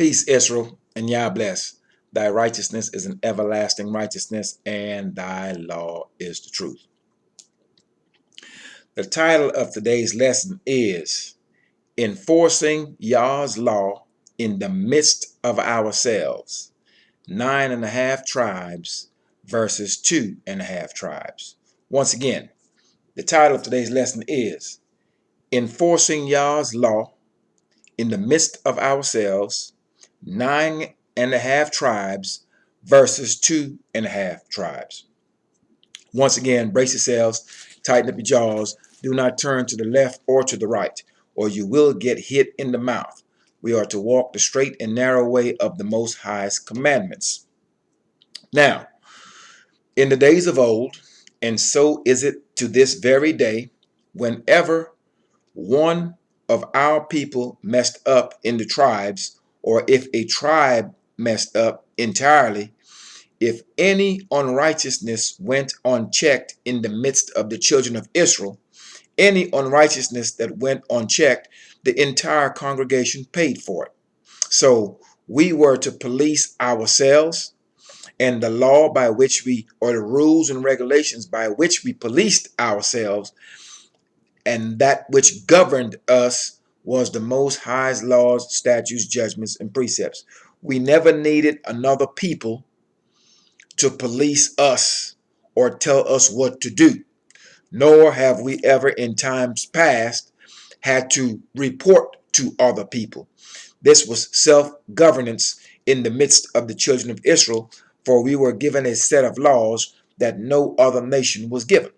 Peace, Israel, and Yah bless. Thy righteousness is an everlasting righteousness, and thy law is the truth. The title of today's lesson is Enforcing Yah's Law in the Midst of Ourselves. 9.5 tribes versus 2.5 tribes. Once again, the title of today's lesson is Enforcing Yah's Law in the Midst of Ourselves. 9.5 tribes versus 2.5 tribes. Once again, brace yourselves, tighten up your jaws. Do not turn to the left or to the right, or you will get hit in the mouth. We are to walk the straight and narrow way of the Most High's commandments. Now, in the days of old, and so is it to this very day, whenever one of our people messed up in the tribes, or if a tribe messed up entirely, if any unrighteousness went unchecked in the midst of the children of Israel, any unrighteousness that went unchecked, the entire congregation paid for it. So we were to police ourselves, and the law by which we, or the rules and regulations by which we policed ourselves, and that which governed us was the Most High's laws, statutes, judgments, and precepts. We never needed another people to police us or tell us what to do, nor have we ever in times past had to report to other people. This was self-governance in the midst of the children of Israel, for we were given a set of laws that no other nation was given.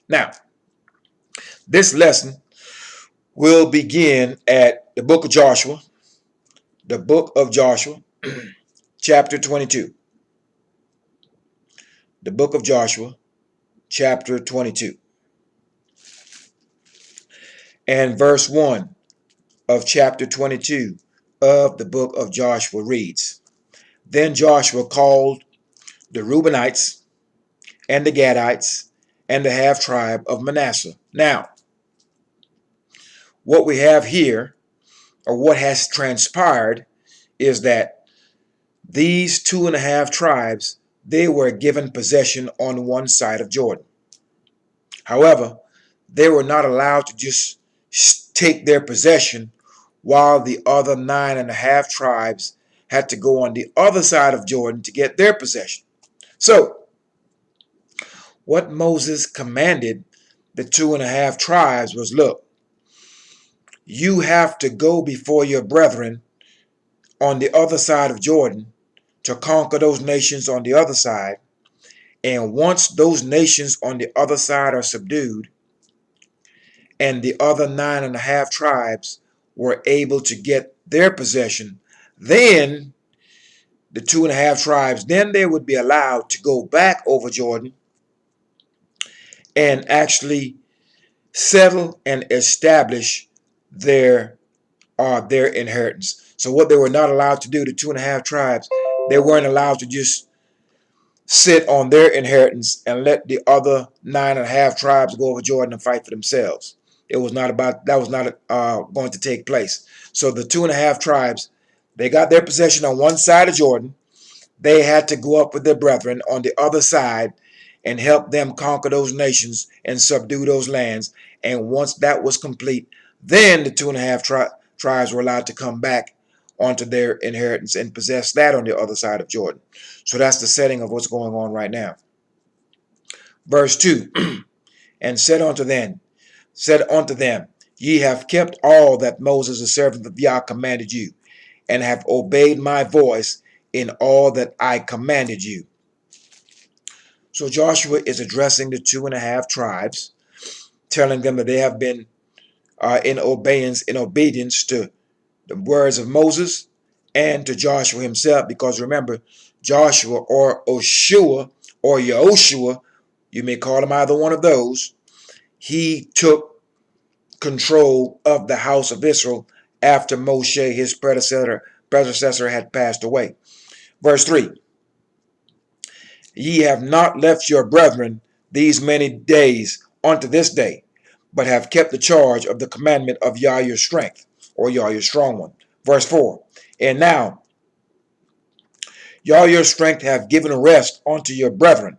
Now, this lesson will begin at the book of Joshua, chapter 22. The book of Joshua, chapter 22. And verse 1 of chapter 22 of the book of Joshua reads, Then Joshua called the Reubenites and the Gadites and the half tribe of Manasseh. Now, what we have here, or what has transpired, is that these 2.5 tribes, they were given possession on one side of Jordan. However, they were not allowed to just take their possession, while the other 9.5 tribes had to go on the other side of Jordan to get their possession. So, what Moses commanded the 2.5 tribes was, look, you have to go before your brethren on the other side of Jordan to conquer those nations on the other side. And once those nations on the other side are subdued, and the other 9.5 tribes were able to get their possession, then the 2.5 tribes, then they would be allowed to go back over Jordan and actually settle and establish their inheritance. So what they were not allowed to do, the 2.5 tribes, they weren't allowed to just sit on their inheritance and let the other 9.5 tribes go over Jordan and fight for themselves. It was not about, that was not going to take place. So the 2.5 tribes, they got their possession on one side of Jordan. They had to go up with their brethren on the other side and help them conquer those nations and subdue those lands. And once that was complete, then the 2.5 tribes were allowed to come back onto their inheritance and possess that on the other side of Jordan. So that's the setting of what's going on right now. Verse 2, and said unto them, ye have kept all that Moses the servant of Yah commanded you, and have obeyed my voice in all that I commanded you. So Joshua is addressing the 2.5 tribes, telling them that they have been in obedience to the words of Moses and to Joshua himself, because remember, Joshua or Oshua or Yehoshua, you may call him either one of those, he took control of the house of Israel after Moshe, his predecessor had passed away. Verse 3, ye have not left your brethren these many days unto this day, but have kept the charge of the commandment of Yah your strength, or Yah your strong one. Verse 4, and now Yah your strength have given rest unto your brethren,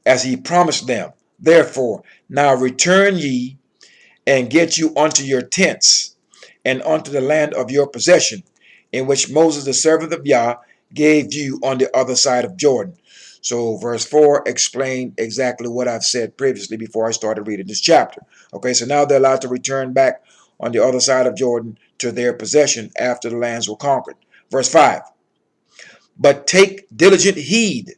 as he promised them. Therefore, now return ye and get you unto your tents and unto the land of your possession, in which Moses the servant of Yah gave you on the other side of Jordan. So verse 4 explained exactly what I've said previously before I started reading this chapter. Okay, so now they're allowed to return back on the other side of Jordan to their possession after the lands were conquered. Verse 5, but take diligent heed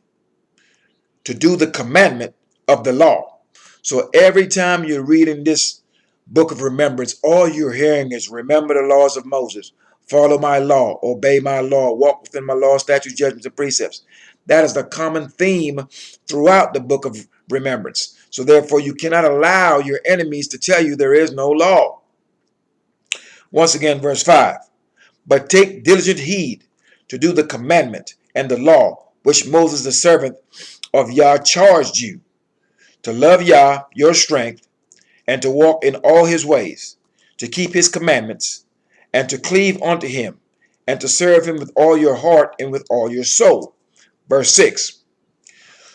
to do the commandment of the law. So every time you're reading this book of remembrance, all you're hearing is remember the laws of Moses, follow my law, obey my law, walk within my law, statutes, judgments, and precepts. That is the common theme throughout the book of remembrance. So therefore, you cannot allow your enemies to tell you there is no law. Once again, verse 5, but take diligent heed to do the commandment and the law which Moses the servant of Yah charged you, to love Yah your strength, and to walk in all his ways, to keep his commandments, and to cleave unto him, and to serve him with all your heart and with all your soul. Verse 6,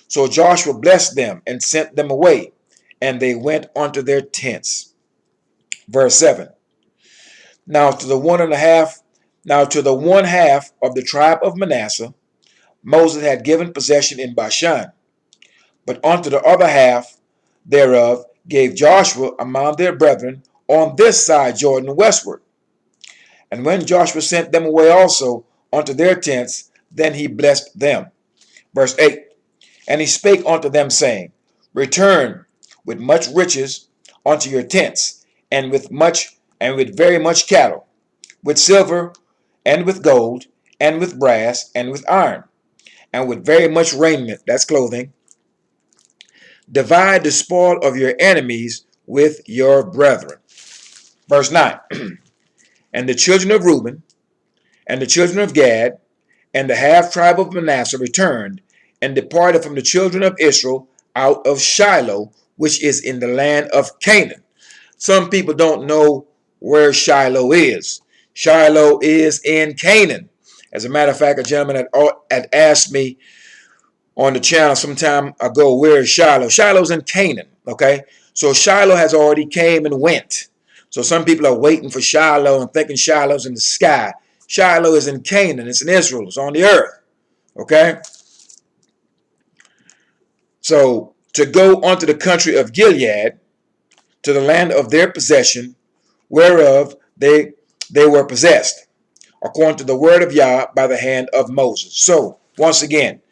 so Joshua blessed them and sent them away, and they went unto their tents. Verse 7, now to the one half of the tribe of Manasseh Moses had given possession in Bashan, but unto the other half thereof gave Joshua among their brethren on this side Jordan westward. And when Joshua sent them away also unto their tents, then he blessed them. Verse 8, and he spake unto them, saying, return with much riches unto your tents, and with very much cattle, with silver, and with gold, and with brass, and with iron, and with very much raiment, that's clothing. Divide the spoil of your enemies with your brethren. Verse 9, and the children of Reuben, and the children of Gad, and the half tribe of Manasseh returned, and departed from the children of Israel out of Shiloh, which is in the land of Canaan. Some people don't know where Shiloh is. Shiloh is in Canaan. As a matter of fact, a gentleman had asked me on the channel some time ago, where is Shiloh? Shiloh's in Canaan, okay? So Shiloh has already came and went. So some people are waiting for Shiloh and thinking Shiloh's in the sky. Shiloh is in Canaan. It's in Israel. It's on the earth, okay? So to go unto the country of Gilead, to the land of their possession, whereof they were possessed, according to the word of Yah by the hand of Moses. So once again,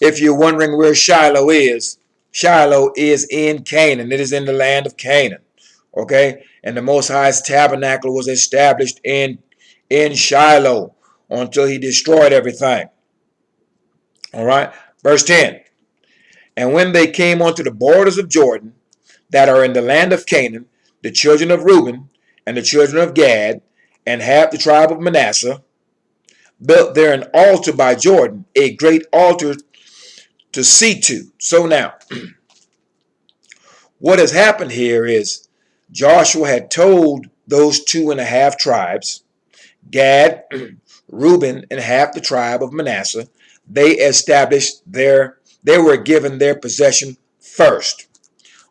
if you're wondering where Shiloh is in Canaan. It is in the land of Canaan. Okay? And the Most High's tabernacle was established in Shiloh until he destroyed everything. All right? Verse 10. And when they came unto the borders of Jordan, that are in the land of Canaan, the children of Reuben and the children of Gad, and half the tribe of Manasseh, built there an altar by Jordan, a great altar to see to. So now, what has happened here is Joshua had told those 2.5 tribes, Gad, Reuben, and half the tribe of Manasseh, they were given their possession first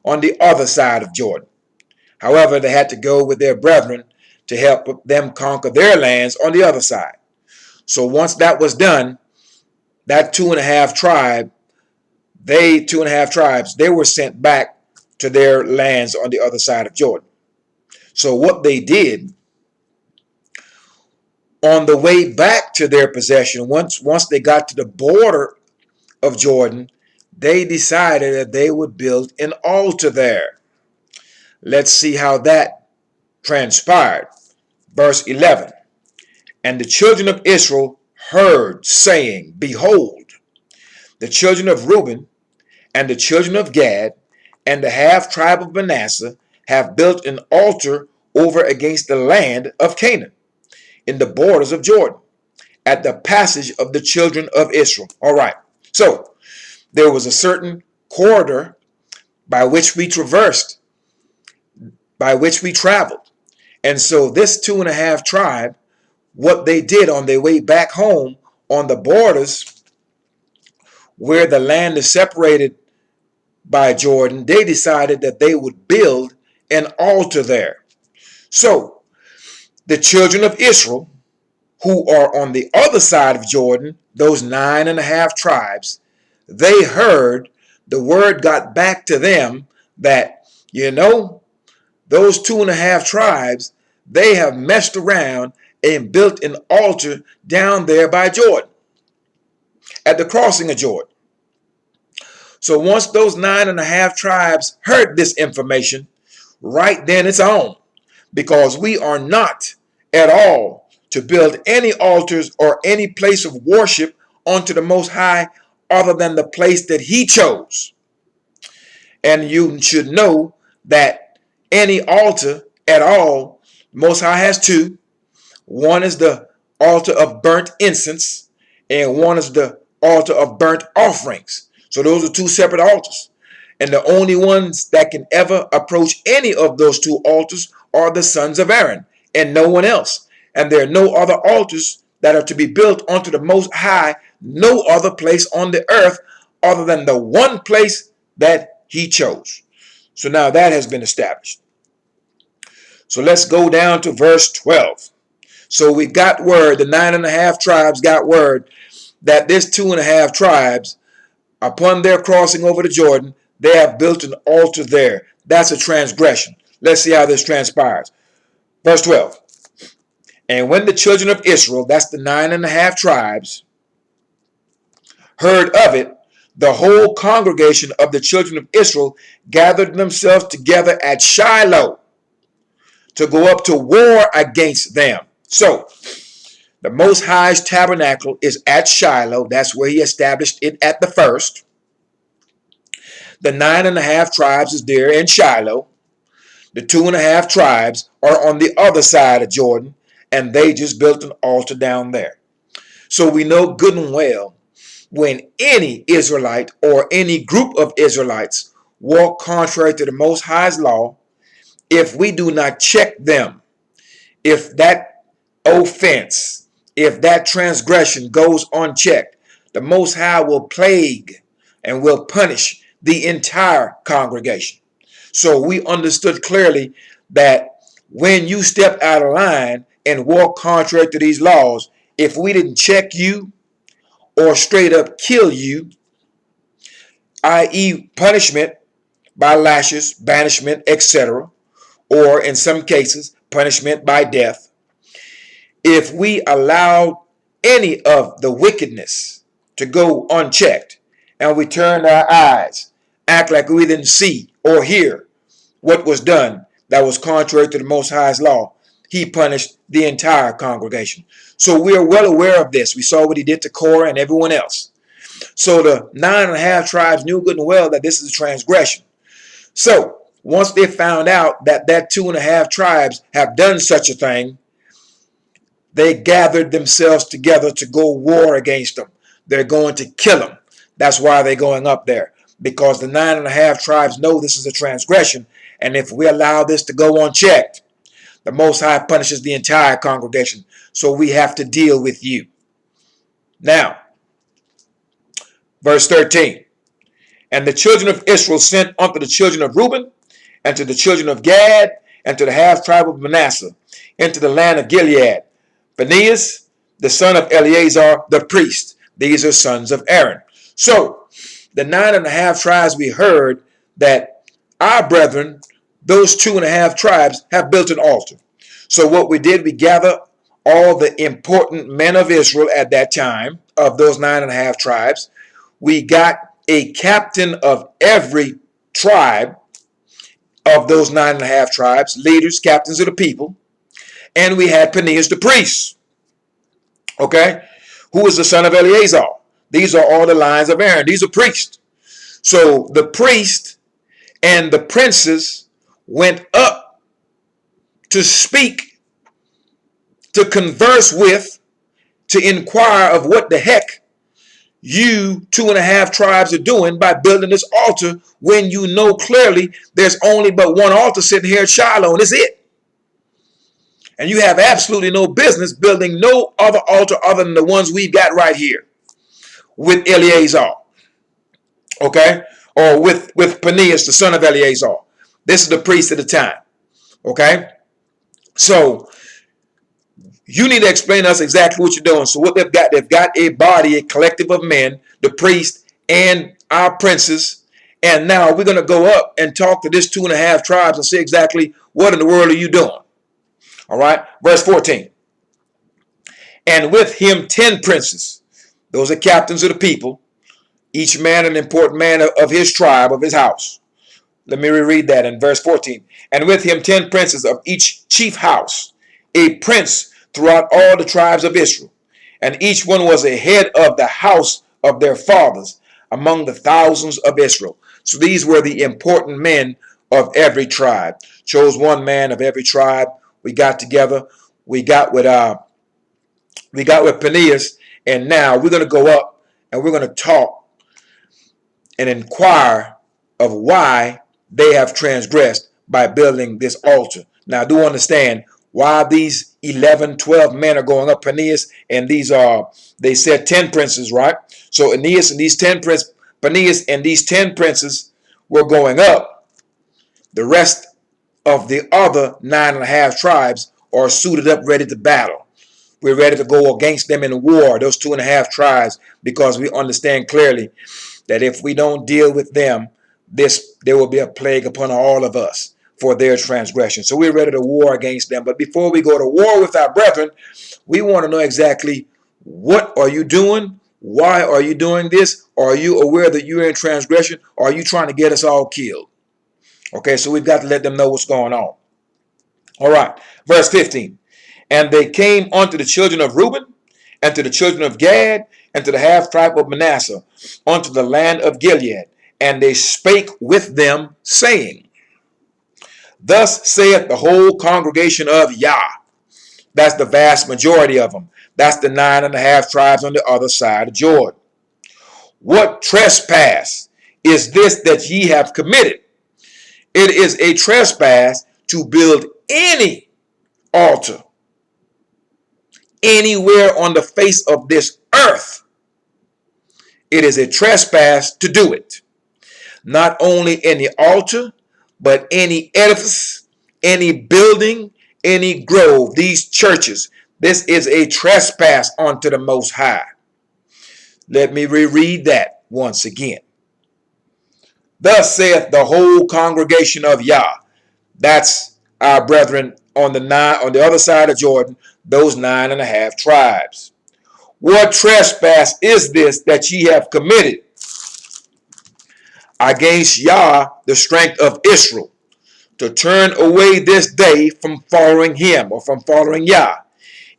on the other side of Jordan. However, they had to go with their brethren to help them conquer their lands on the other side. So once that was done, that 2.5 tribes, they were sent back to their lands on the other side of Jordan. So what they did, on the way back to their possession, once they got to the border of Jordan, they decided that they would build an altar there. Let's see how that transpired. Verse 11, and the children of Israel heard, saying, behold, the children of Reuben and the children of Gad and the half tribe of Manasseh have built an altar over against the land of Canaan, in the borders of Jordan, at the passage of the children of Israel. All right. So there was a certain corridor by which we traversed, by which we traveled. And so this 2.5 tribe, what they did on their way back home on the borders where the land is separated by Jordan, they decided that they would build an altar there. So the children of Israel, who are on the other side of Jordan, those 9.5 tribes, they heard the word got back to them that, those 2.5 tribes, they have messed around and built an altar down there by Jordan, at the crossing of Jordan. So once those 9.5 tribes heard this information, right then it's on, because we are not at all to build any altars or any place of worship unto the Most High other than the place that He chose. And you should know that any altar at all, Most High has two. One is the altar of burnt incense, and one is the altar of burnt offerings. So those are two separate altars. And the only ones that can ever approach any of those two altars are the sons of Aaron, and no one else. And there are no other altars that are to be built unto the Most High, no other place on the earth other than the one place that He chose. So now that has been established. So let's go down to verse 12. So we got word, the 9.5 tribes got word that this 2.5 tribes, upon their crossing over the Jordan, they have built an altar there. That's a transgression. Let's see how this transpires. Verse 12. And when the children of Israel, that's the 9.5 tribes, heard of it, the whole congregation of the children of Israel gathered themselves together at Shiloh to go up to war against them. So, the Most High's tabernacle is at Shiloh. That's where He established it at the first. The 9.5 tribes is there in Shiloh. The 2.5 tribes are on the other side of Jordan, and they just built an altar down there. So we know good and well, when any Israelite or any group of Israelites walk contrary to the Most High's law, if we do not check them, if that offense, if that transgression goes unchecked, the Most High will plague and will punish the entire congregation. So we understood clearly that when you step out of line and walk contrary to these laws, if we didn't check you or straight up kill you, i.e. punishment by lashes, banishment, etc., or in some cases, punishment by death, if we allowed any of the wickedness to go unchecked and we turned our eyes, act like we didn't see or hear what was done that was contrary to the Most High's law, He punished the entire congregation. So we are well aware of this. We saw what He did to Korah and everyone else. So the 9.5 tribes knew good and well that this is a transgression. So once they found out that 2.5 tribes have done such a thing, they gathered themselves together to go war against them. They're going to kill them. That's why they're going up there, because the 9.5 tribes know this is a transgression, and if we allow this to go unchecked, the Most High punishes the entire congregation. So we have to deal with you. Now, verse 13. And the children of Israel sent unto the children of Reuben, and to the children of Gad, and to the half tribe of Manasseh, into the land of Gilead, Phinehas, the son of Eleazar, the priest. These are sons of Aaron. So, the 9.5 tribes, we heard that our brethren, those 2.5 tribes, have built an altar. So what we did, we gathered all the important men of Israel at that time, of those 9.5 tribes. We got a captain of every tribe of those 9.5 tribes, leaders, captains of the people. And we had Phinehas the priest, okay, who is the son of Eleazar. These are all the lines of Aaron. These are priests. So the priest and the princes went up to speak, to converse with, to inquire of what the heck you 2.5 tribes are doing by building this altar when you know clearly there's only but one altar sitting here at Shiloh, and it's it. And you have absolutely no business building no other altar other than the ones we've got right here with Eleazar, okay? Or with Phinehas, the son of Eleazar. This is the priest at the time, okay? So you need to explain to us exactly what you're doing. So what they've got a body, a collective of men, the priest and our princes. And now we're going to go up and talk to this 2.5 tribes and see exactly what in the world are you doing. All right. Verse 14. And with him 10 princes. Those are captains of the people. Each man an important man of his tribe, of his house. Let me reread that in verse 14. And with him 10 princes of each chief house, a prince throughout all the tribes of Israel. And each one was a head of the house of their fathers among the thousands of Israel. So these were the important men of every tribe. Chose one man of every tribe. We got together. We got with Phinehas, and now we're going to go up and we're going to talk and inquire of why they have transgressed by building this altar. Now, I do understand why these 11, 12 men are going up. Phinehas and these are, they said 10 princes, right? So Phinehas and these 10 princes were going up. The rest of the other 9.5 tribes are suited up, ready to battle. We're ready to go against them in war, those 2.5 tribes, because we understand clearly that if we don't deal with them, there will be a plague upon all of us for their transgression. So we're ready to war against them. But before we go to war with our brethren, we want to know exactly, what are you doing? Why are you doing this? Are you aware that you're in transgression? Or are you trying to get us all killed? Okay, so we've got to let them know what's going on. All right, verse 15. And they came unto the children of Reuben, and to the children of Gad, and to the half tribe of Manasseh, unto the land of Gilead. And they spake with them, saying, Thus saith the whole congregation of Yah. That's the vast majority of them. That's the 9.5 tribes on the other side of Jordan. What trespass is this that ye have committed? It is a trespass to build any altar anywhere on the face of this earth. It is a trespass to do it. Not only any altar, but any edifice, any building, any grove, these churches. This is a trespass unto the Most High. Let me reread that once again. Thus saith the whole congregation of Yah. That's our brethren on the other side of Jordan, those 9.5 tribes. What trespass is this that ye have committed against Yah, the strength of Israel, to turn away this day from following him, or from following Yah,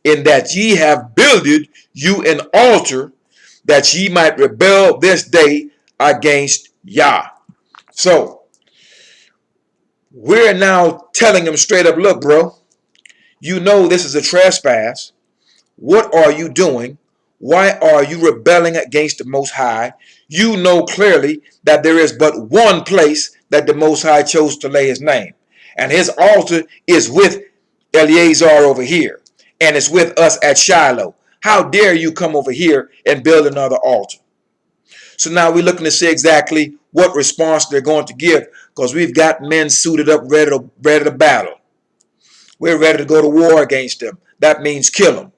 in that ye have builded you an altar, that ye might rebel this day against Yah? So we're now telling them straight up, look, bro, you know this is a trespass. What are you doing? Why are you rebelling against the Most High? You know clearly that there is but one place that the Most High chose to lay his name. And his altar is with Eleazar over here. And it's with us at Shiloh. How dare you come over here and build another altar? So now we're looking to see exactly what response they're going to give, because we've got men suited up, ready to battle. We're ready to go to war against them. That means kill them.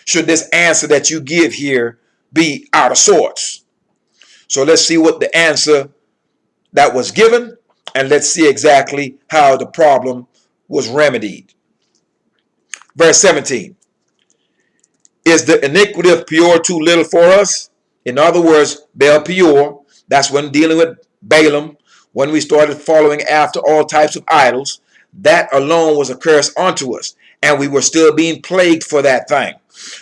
Should this answer that you give here be out of sorts? So let's see what the answer that was given, and let's see exactly how the problem was remedied. Verse 17. Is the iniquity of Peor too little for us? In other words, Baal Peor, that's when dealing with Balaam, when we started following after all types of idols, that alone was a curse unto us, and we were still being plagued for that thing.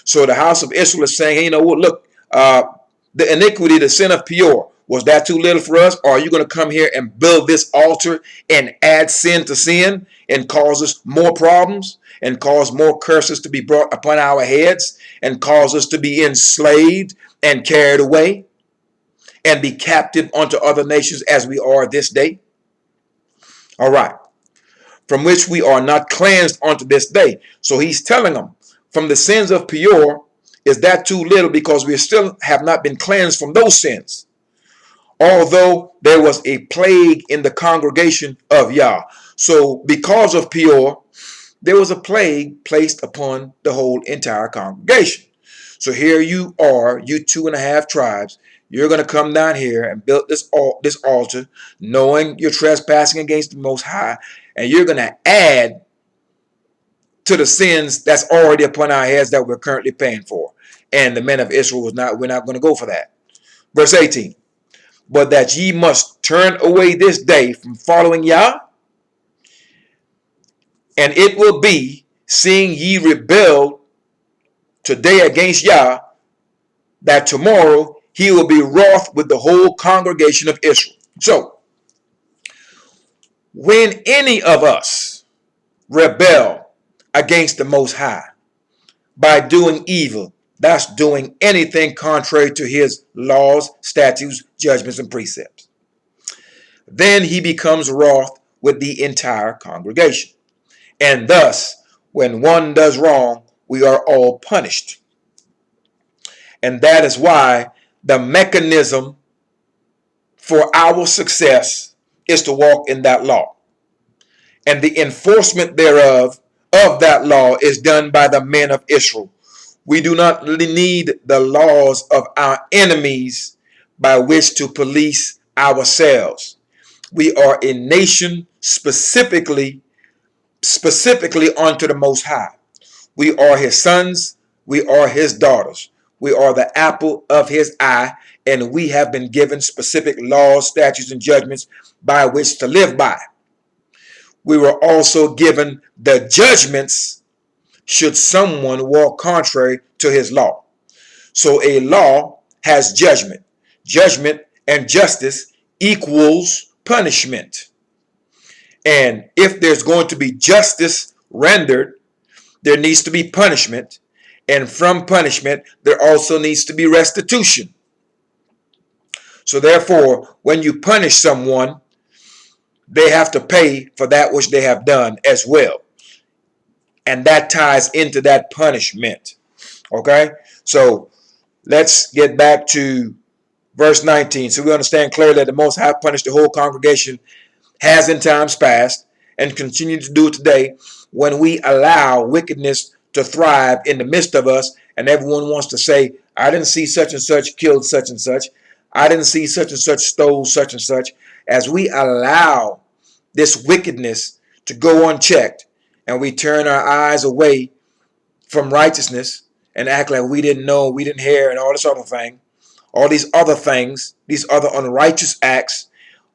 So the house of Israel is saying, hey, you know what, look, the iniquity, the sin of Peor, was that too little for us? Or are you going to come here and build this altar and add sin to sin and cause us more problems and cause more curses to be brought upon our heads and cause us to be enslaved and carried away and be captive unto other nations as we are this day? All right. from which we are not cleansed unto this day. So he's telling them, from the sins of Peor, is that too little, because we still have not been cleansed from those sins, although there was a plague in the congregation of Yah. So because of Peor, there was a plague placed upon the whole entire congregation. So here you are, you 2.5 tribes. You're going to come down here and build this altar, knowing you're trespassing against the Most High, and you're going to add to the sins that's already upon our heads that we're currently paying for. And the men of Israel we're not going to go for that. Verse 18, but that ye must turn away this day from following Yah, and it will be, seeing ye rebelled today against Yah, that tomorrow he will be wroth with the whole congregation of Israel. So, when any of us rebel against the Most High by doing evil, that's doing anything contrary to his laws, statutes, judgments, and precepts, then he becomes wroth with the entire congregation. And thus, when one does wrong, we are all punished. And that is why the mechanism for our success is to walk in that law. And the enforcement thereof, of that law, is done by the men of Israel. We do not need the laws of our enemies by which to police ourselves. We are a nation specifically unto the Most High. We are his sons. We are his daughters. We are the apple of his eye, and we have been given specific laws, statutes, and judgments by which to live by. We were also given the judgments should someone walk contrary to his law. So a law has judgment. Judgment and justice equals punishment. And if there's going to be justice rendered, there needs to be punishment. And from punishment, there also needs to be restitution. So therefore, when you punish someone, they have to pay for that which they have done as well. And that ties into that punishment. Okay? So let's get back to verse 19. So we understand clearly that the Most High punished the whole congregation, has in times past, and continue to do it today, when we allow wickedness to thrive in the midst of us, and everyone wants to say, I didn't see such and such killed such and such. I didn't see such and such stole such and such. As we allow this wickedness to go unchecked, and we turn our eyes away from righteousness and act like we didn't know, we didn't hear, and all this other thing, all these other things, these other unrighteous acts,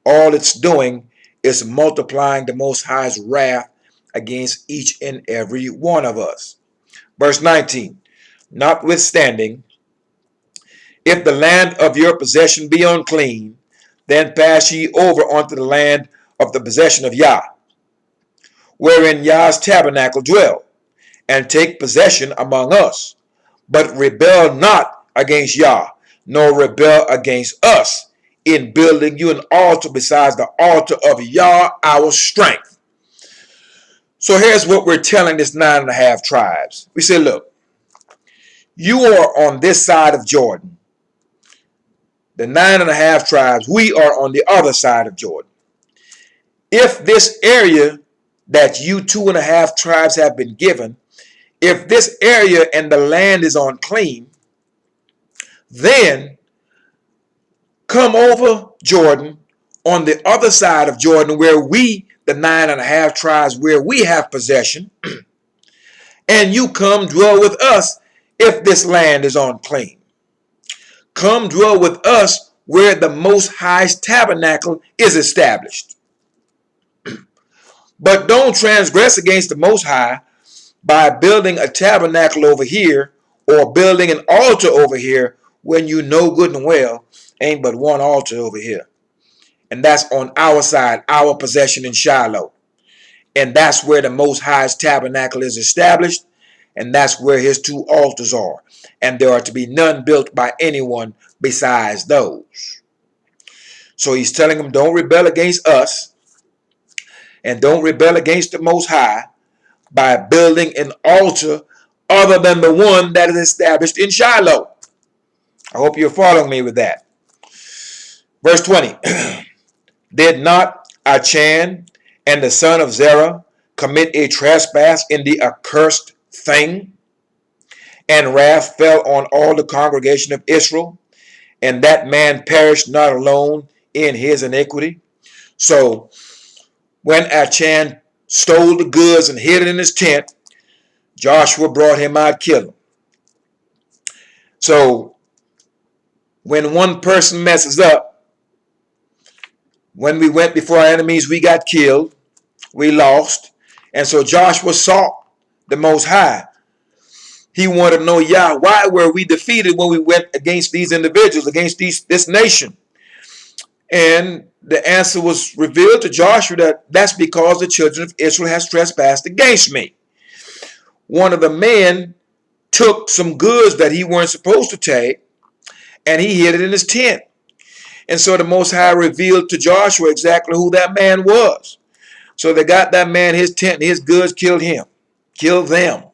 all it's doing is multiplying the Most High's wrath against each and every one of us. Verse 19, notwithstanding, if the land of your possession be unclean, then pass ye over unto the land of the possession of Yah, wherein Yah's tabernacle dwell, and take possession among us. But rebel not against Yah, nor rebel against us, in building you an altar besides the altar of Yah, our strength. So here's what we're telling this 9.5 tribes. We say, look, you are on this side of Jordan. The 9.5 tribes, we are on the other side of Jordan. If this area that you 2.5 tribes have been given, if this area and the land is unclean, then come over Jordan on the other side of Jordan, where we, the 9.5 tribes, where we have possession, and you come dwell with us if this land is unclean. Come dwell with us where the Most High's tabernacle is established. But don't transgress against the Most High by building a tabernacle over here or building an altar over here when you know good and well ain't but one altar over here. And that's on our side, our possession in Shiloh. And that's where the Most High's tabernacle is established. And that's where his 2 altars are. And there are to be none built by anyone besides those. So he's telling them, don't rebel against us. and don't rebel against the Most High by building an altar other than the one that is established in Shiloh. I hope you're following me with that. Verse 20. Did not Achan and the son of Zerah commit a trespass in the accursed thing? And wrath fell on all the congregation of Israel, and that man perished not alone in his iniquity. So when Achan stole the goods and hid it in his tent, Joshua brought him out, killed him. So when one person messes up, when we went before our enemies, we got killed, we lost. And so Joshua sought the Most High. He wanted to know, Yah, why were we defeated when we went against these individuals, against this nation? And the answer was revealed to Joshua that that's because the children of Israel has trespassed against me. One of the men took some goods that he weren't supposed to take, and he hid it in his tent. And so the Most High revealed to Joshua exactly who that man was. So they got that man, his tent, and his goods, killed him, killed them.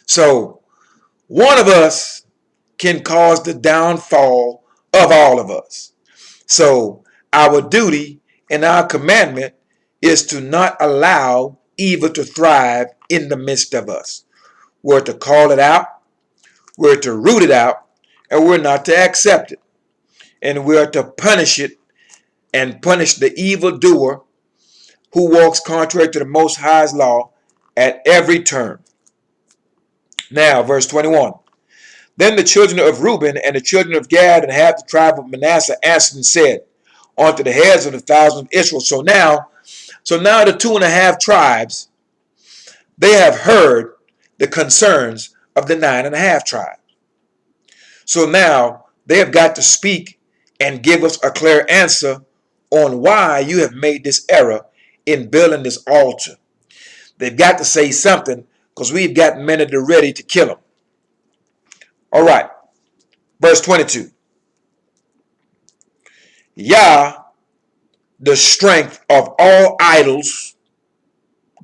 So one of us can cause the downfall of all of us. So our duty and our commandment is to not allow evil to thrive in the midst of us. We're to call it out, we're to root it out, and we're not to accept it. And we're to punish it and punish the evildoer who walks contrary to the Most High's law at every turn. Now, verse 21. Then the children of Reuben and the children of Gad and half the tribe of Manasseh answered and said unto the heads of the thousands of Israel. So now the 2.5 tribes, they have heard the concerns of the 9.5 tribes. So now they have got to speak and give us a clear answer on why you have made this error in building this altar. They've got to say something, because we've got men at the ready to kill them. All right, verse 22. Yah, the strength of all idols.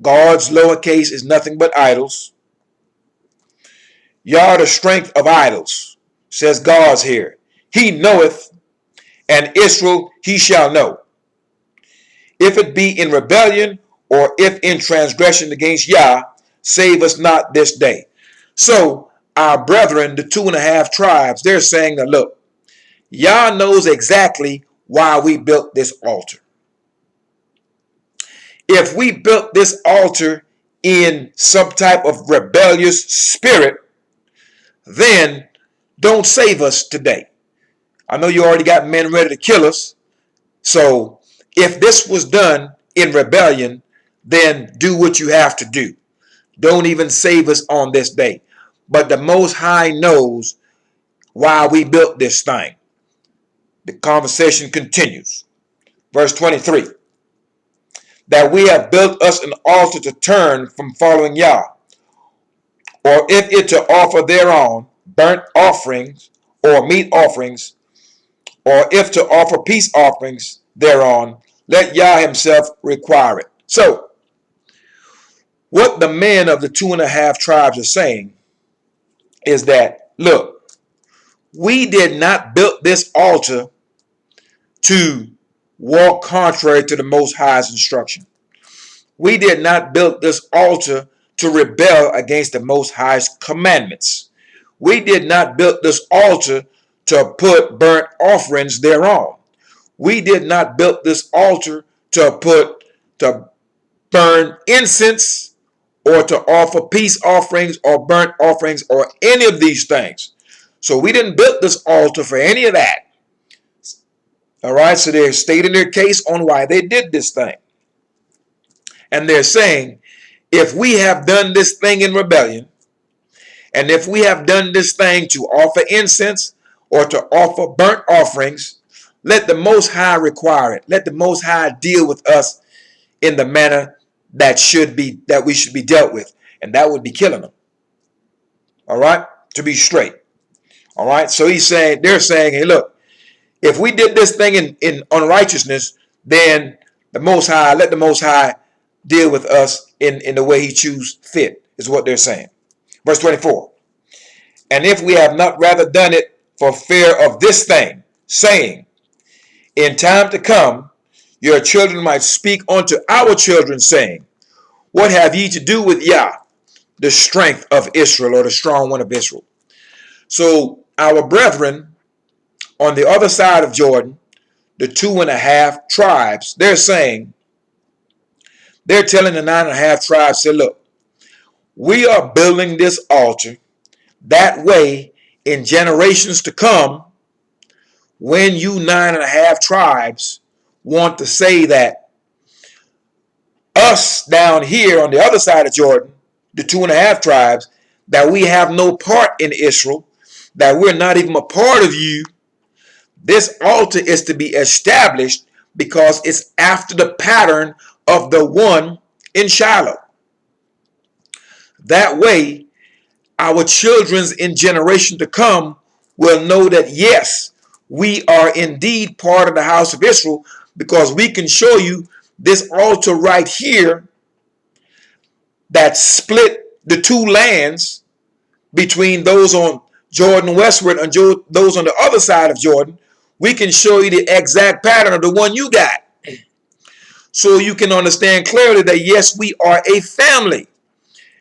God's lowercase is nothing but idols. Yah, the strength of idols, says God's here. He knoweth, and Israel he shall know. If it be in rebellion, or if in transgression against Yah, save us not this day. So our brethren, the 2.5 tribes, they're saying that, look, Yah knows exactly why we built this altar. If we built this altar in some type of rebellious spirit, then don't save us today. I know you already got men ready to kill us. So if this was done in rebellion, then do what you have to do. Don't even save us on this day. But the Most High knows why we built this thing. The conversation continues. Verse 23. That we have built us an altar to turn from following Yah, or if it to offer thereon burnt offerings or meat offerings, or if to offer peace offerings thereon, let Yah himself require it. So what the men of the 2.5 tribes are saying is that, look, we did not build this altar to walk contrary to the Most High's instruction. We did not build this altar to rebel against the Most High's commandments. We did not build this altar to put burnt offerings thereon. We did not build this altar to burn incense or to offer peace offerings or burnt offerings or any of these things. So we didn't build this altar for any of that. All right, so they're stating their case on why they did this thing. And they're saying, if we have done this thing in rebellion, and if we have done this thing to offer incense or to offer burnt offerings, let the Most High require it. Let the Most High deal with us in the manner that we should be dealt with. And that would be killing them. All right, to be straight. All right, so they're saying, hey, look, if we did this thing in unrighteousness, then The Most High, let the Most High deal with us in the way he choose fit, is what they're saying. Verse 24. And if we have not rather done it for fear of this thing, saying, in time to come, your children might speak unto our children, saying, what have ye to do with Yah, the strength of Israel, or the strong one of Israel? So our brethren on the other side of Jordan, the 2.5 tribes, they're saying, they're telling the 9.5 tribes, say, look, we are building this altar that way in generations to come, when you 9.5 tribes want to say that us down here on the other side of Jordan, the 2.5 tribes, that we have no part in Israel, that we're not even a part of you, this altar is to be established because it's after the pattern of the one in Shiloh. That way, our children's in generation to come will know that yes, we are indeed part of the house of Israel, because we can show you this altar right here that split the two lands between those on Jordan westward and those on the other side of Jordan. We can show you the exact pattern of the one you got, so you can understand clearly that yes, we are a family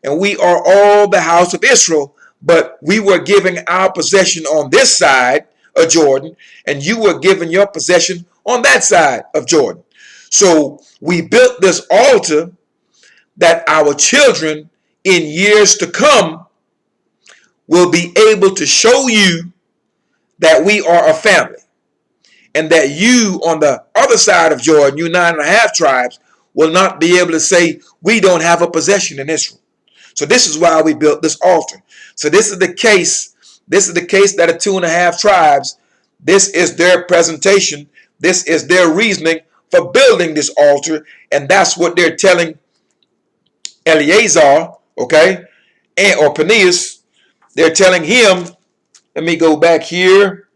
and we are all the house of Israel, but we were giving our possession on this side of Jordan, and you were given your possession on that side of Jordan. So we built this altar that our children in years to come will be able to show you that we are a family, and that you on the other side of Jordan, you 9.5 tribes, will not be able to say we don't have a possession in Israel. So this is why we built this altar. So this is the case. This is the case that the 2.5 tribes, this is their presentation. This is their reasoning for building this altar. And that's what they're telling Eleazar, okay, or Phinehas. They're telling him, let me go back here.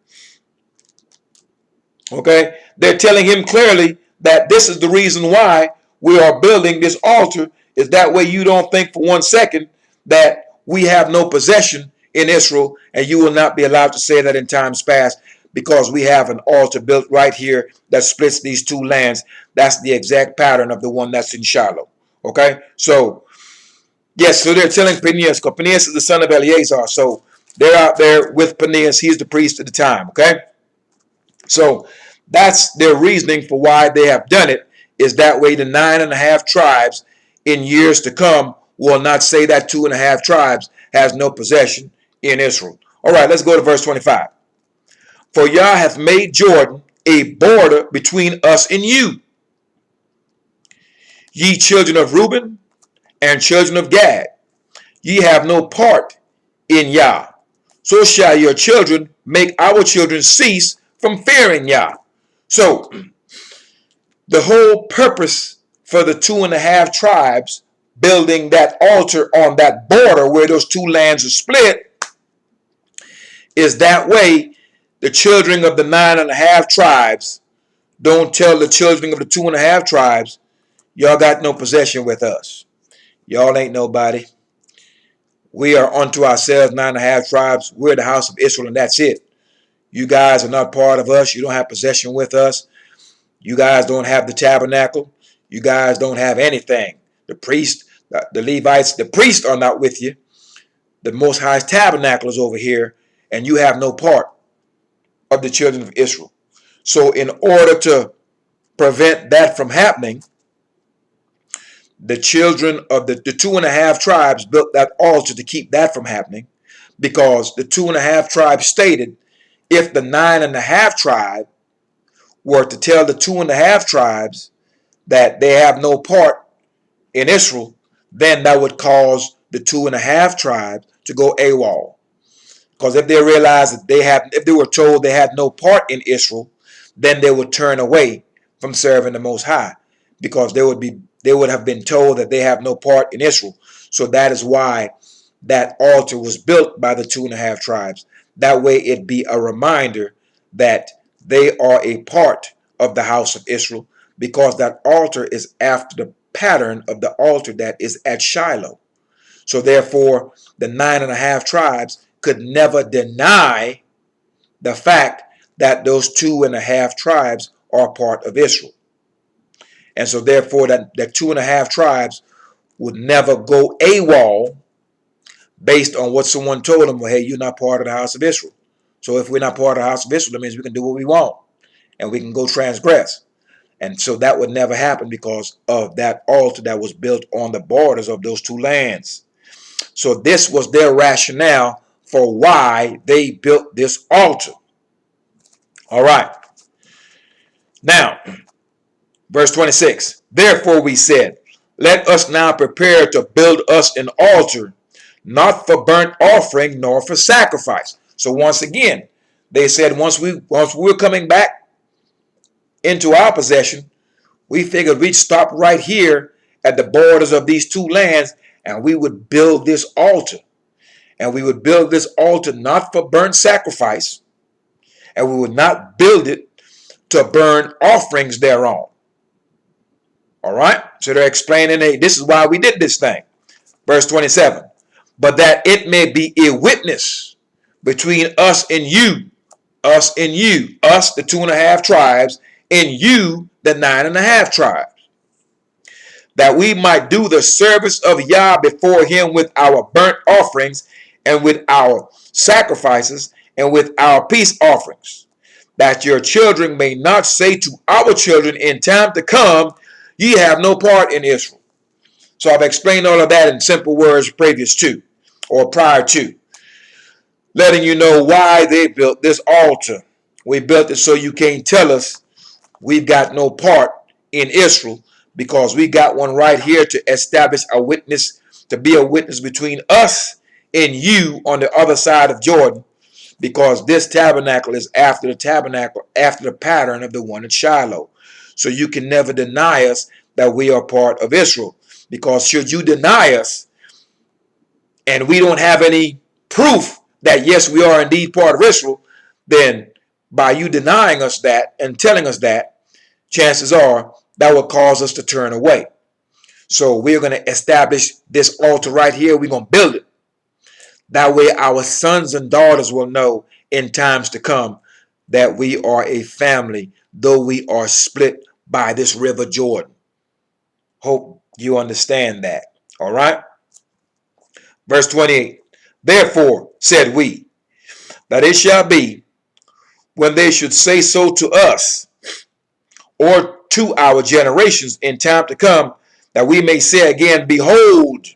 Okay, they're telling him clearly that this is the reason why we are building this altar, is that way you don't think for 1 second that we have no possession in Israel, and you will not be allowed to say that in times past, because we have an altar built right here that splits these two lands. That's the exact pattern of the one that's in Shiloh. Okay, so yes, so they're telling Phinehas, because Phinehas is the son of Eleazar, so they're out there with Phinehas. He's the priest at the time. Okay, so that's their reasoning for why they have done it, is that way the 9.5 tribes in years to come will not say that 2.5 tribes has no possession in Israel. All right, let's go to verse 25. For Yah hath made Jordan a border between us and you, ye children of Reuben and children of Gad. Ye have no part in Yah. So shall your children make our children cease from fearing Yah. So the whole purpose for the 2.5 tribes building that altar on that border where those two lands are split is that way the children of the 9.5 tribes don't tell the children of the 2.5 tribes, y'all got no possession with us. Y'all ain't nobody. We are unto ourselves, 9.5 tribes. We're the house of Israel, and that's it. You guys are not part of us. You don't have possession with us. You guys don't have the tabernacle. You guys don't have anything. The priest, the Levites, the priests are not with you. The Most High's tabernacle is over here, and you have no part of the children of Israel. So in order to prevent that from happening, the children of the 2.5 tribes built that altar to keep that from happening, because the 2.5 tribes stated if the 9.5 tribe were to tell the 2.5 tribes that they have no part in Israel, then that would cause the 2.5 tribes to go AWOL. Because if they realized that if they were told they had no part in Israel, then they would turn away from serving the Most High, because they would have been told that they have no part in Israel. So that is why that altar was built by the 2.5 tribes. That way it'd be a reminder that they are a part of the house of Israel, because that altar is after the pattern of the altar that is at Shiloh. So therefore, the 9.5 tribes could never deny the fact that those 2.5 tribes are part of Israel. And so therefore, that 2.5 tribes would never go AWOL based on what someone told them. Well, hey, you're not part of the house of Israel. So if we're not part of the house of Israel, that means we can do what we want and we can go transgress. And so that would never happen because of that altar that was built on the borders of those two lands. So this was their rationale for why they built this altar. All right. Now, verse 26. Therefore we said, let us now prepare to build us an altar, not for burnt offering, nor for sacrifice. So once again, they said once we're coming back into our possession, we figured we'd stop right here at the borders of these two lands and we would build this altar. And we would build this altar not for burnt sacrifice, and we would not build it to burn offerings thereon. All right? So they're explaining, this is why we did this thing. Verse 27. But that it may be a witness between us and you, us, the 2.5 tribes, and you, the 9.5 tribes, that we might do the service of Yah before him with our burnt offerings and with our sacrifices and with our peace offerings, that your children may not say to our children in time to come, ye have no part in Israel. So I've explained all of that in simple words previous to, or prior to, letting you know why they built this altar. We built it so you can't tell us we've got no part in Israel, because we got one right here to establish a witness, to be a witness between us and you on the other side of Jordan, because this tabernacle is after the pattern of the one at Shiloh. So you can never deny us that we are part of Israel, because should you deny us and we don't have any proof that yes, we are indeed part of Israel, then by you denying us that and telling us that, chances are that will cause us to turn away. So we're going to establish this altar right here. We're going to build it. That way our sons and daughters will know in times to come that we are a family, though we are split by this river Jordan. Hope you understand that. All right. Verse 28. Therefore said we, that it shall be, when they should say so to us, or to our generations in time to come, that we may say again, behold,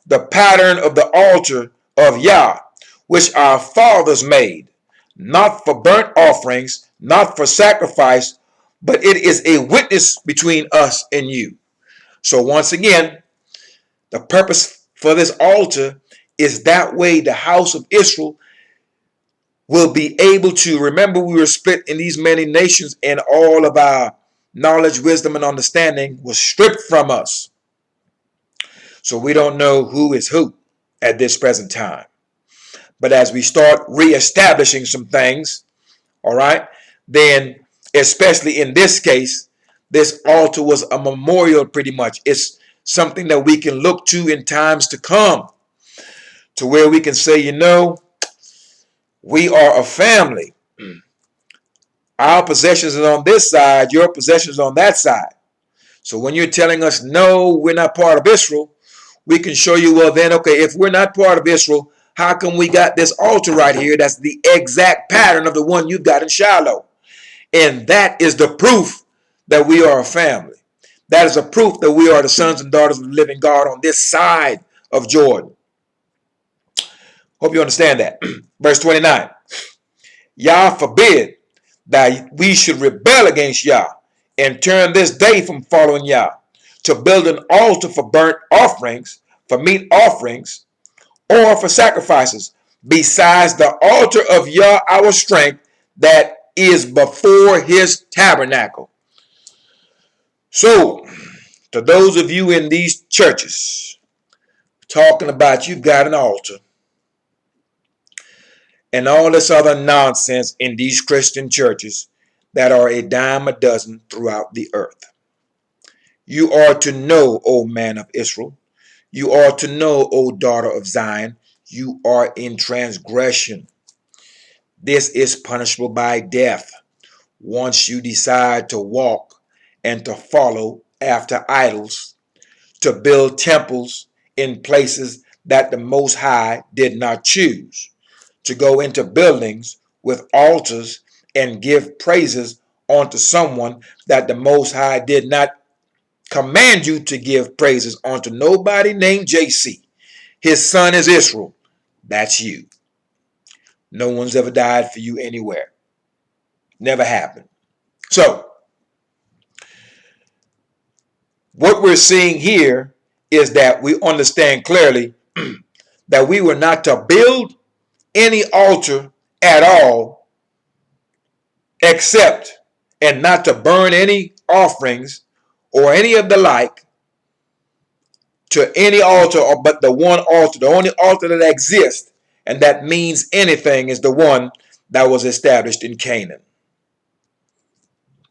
the pattern of the altar of Yah, which our fathers made, not for burnt offerings, not for sacrifice, but it is a witness between us and you. So once again, the purpose for this altar is that way the house of Israel will be able to remember we were split in these many nations, and all of our knowledge, wisdom, and understanding was stripped from us. So we don't know who is who at this present time. But as we start reestablishing some things, all right, then especially in this case, this altar was a memorial pretty much. It's something that we can look to in times to come, to where we can say, you know, we are a family. Our possessions are on this side, your possessions on that side. So when you're telling us, no, we're not part of Israel, we can show you, well then, okay, if we're not part of Israel, how come we got this altar right here that's the exact pattern of the one you've got in Shiloh? And that is the proof that we are a family. That is a proof that we are the sons and daughters of the living God on this side of Jordan. Hope you understand that. Verse 29. Yah forbid that we should rebel against Yah and turn this day from following Yah, to build an altar for burnt offerings, for meat offerings, or for sacrifices, besides the altar of Yah our strength that is before his tabernacle. So, to those of you in these churches talking about you've got an altar and all this other nonsense in these Christian churches, that are a dime a dozen throughout the earth. You are to know, O man of Israel. You are to know, O daughter of Zion. You are in transgression. This is punishable by death. Once you decide to walk and to follow after idols, to build temples in places that the Most High did not choose, to go into buildings with altars and give praises unto someone that the Most High did not command you to give praises unto, nobody named JC. His son is Israel. That's you. No one's ever died for you anywhere. Never happened. So, what we're seeing here is that we understand clearly that we were not to build any altar at all, except, and not to burn any offerings or any of the like to any altar, or but the one altar, the only altar that exists and that means anything is the one that was established in Canaan.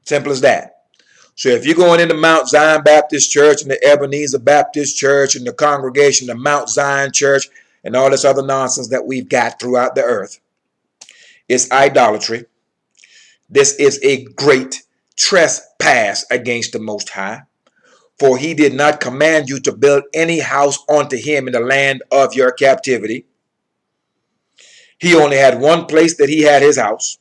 Simple as that. So if you're going into Mount Zion Baptist Church and the Ebenezer Baptist Church and the congregation, the Mount Zion Church, and all this other nonsense that we've got throughout the earth, it's idolatry. This is a great trespass against the Most High. For he did not command you to build any house unto him in the land of your captivity. He only had one place that he had his house.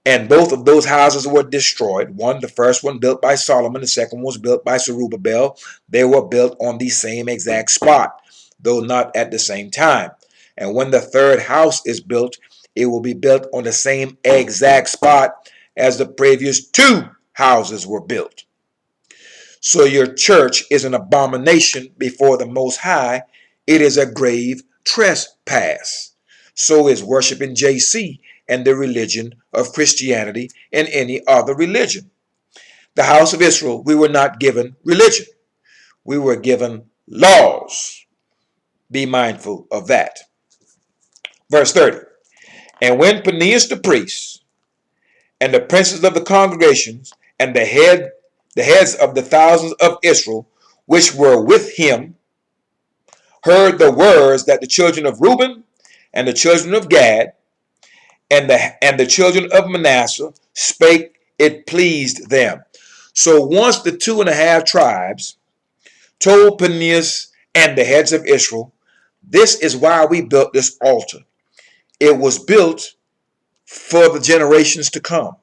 And both of those houses were destroyed. One, the first one built by Solomon. The second one was built by Zerubbabel. They were built on the same exact spot, though not at the same time. And when the third house is built, it will be built on the same exact spot as the previous two houses were built. So your church is an abomination before the Most High. It is a grave trespass. So is worshiping JC and the religion of Christianity and any other religion. The house of Israel, we were not given religion. We were given laws. Be mindful of that. Verse 30. And when Phinehas the priest and the princes of the congregations and the heads of the thousands of Israel, which were with him, heard the words that the children of Reuben and the children of Gad and the children of Manasseh spake, it pleased them. So once the 2.5 tribes told Phinehas and the heads of Israel, this is why we built this altar. It was built for the generations to come,